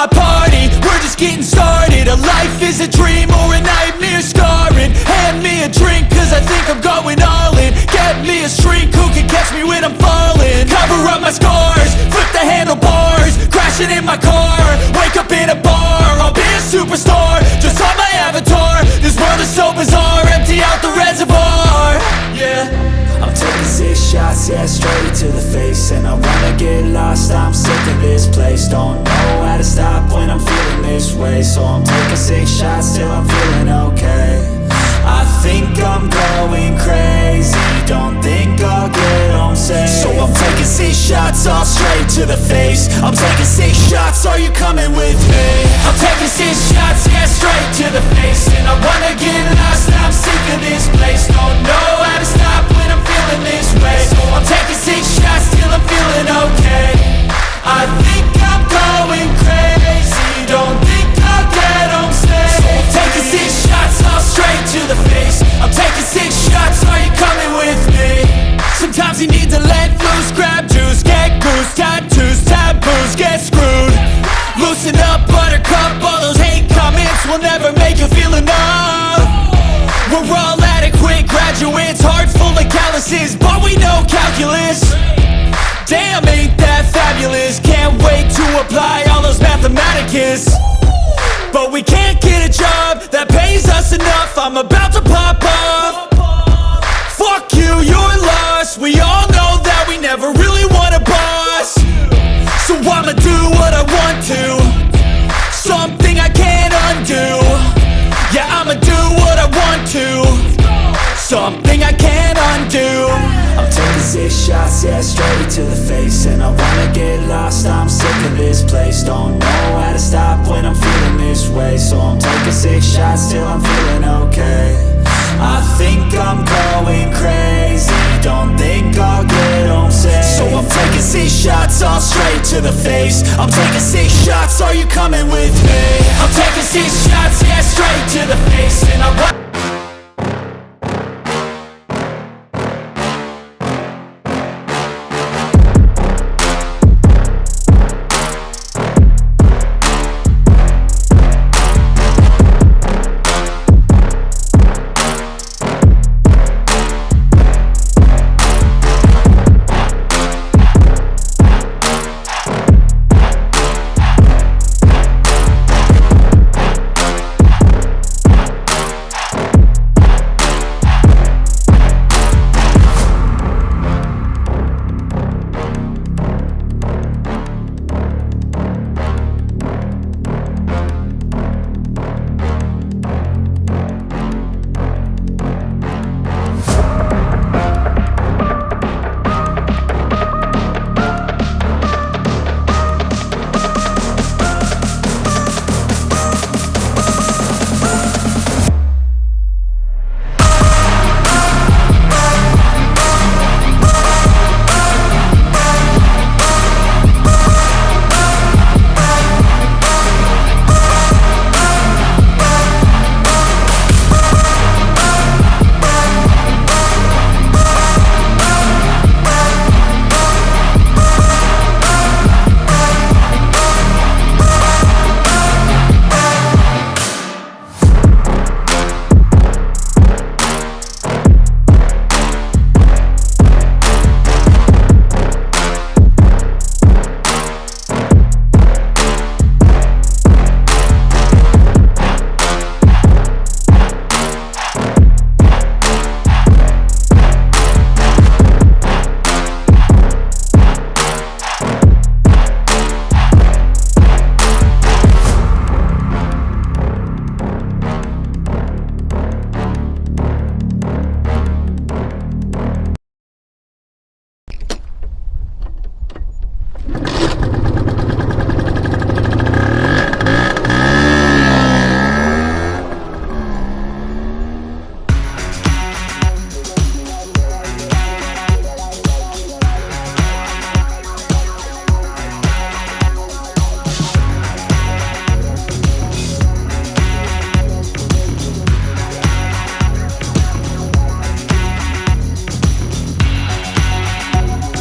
my party, we're just getting started. A life is a dream or a nightmare scarring. Hand me a drink cause I think I'm going all in. Get me a shrink who can catch me when I'm falling. Cover up my scars, flip the handlebars, crashing in my car, wake up in a bar. I'll be a superstar, just on my avatar. This world is so bizarre, empty out the reservoir. Yeah, I'm taking 6 shots, yeah, straight to the face. And I wanna get lost, I'm sick of this place. Don't know how to stop when I'm feeling this way. So I'm taking 6 shots till I'm feeling okay. I think I'm going crazy, don't think I'll get home safe. So I'm taking 6 shots, all straight to the face. I'm taking 6 shots, are you coming with me? I'm taking 6 shots, yeah, straight to the face. And I wanna get lost, I'm sick of this place. Don't know how to stop when I'm feeling this way. So I'm taking 6 shots till I'm feeling okay. I think I'm going crazy, don't think I'll get home safe. So I'm taking 6 shots, all straight to the face. I'm taking 6 shots, are you coming with me? Sometimes you need to let loose, grab juice, get goose, tattoos, taboos, get screwed. Loosen up, buttercup, all those hate comments will never make you feel enough. We're all adequate graduates, heart full of calluses, but we know calculus. Damn, ain't that fabulous? Can't wait to apply all those mathematicus. But we can't get a job that pays us enough. I'm about to pop off. Fuck you, you're lost. We all know that we never really want a boss. So I'ma do what I want to, something I can't undo. Yeah, I'ma do what I want to, something I can't undo. I'm taking 6 shots, yeah, straight to the face. And I wanna get lost, I'm sick of this place. Don't know how to stop when I'm feeling this way. So I'm taking 6 shots till I'm feeling okay. I think I'm going crazy, don't think I'll get home safe. So I'm taking 6 shots, all straight to the face. I'm taking 6 shots, are you coming with me? I'm taking 6 shots, yeah, straight to the face. And I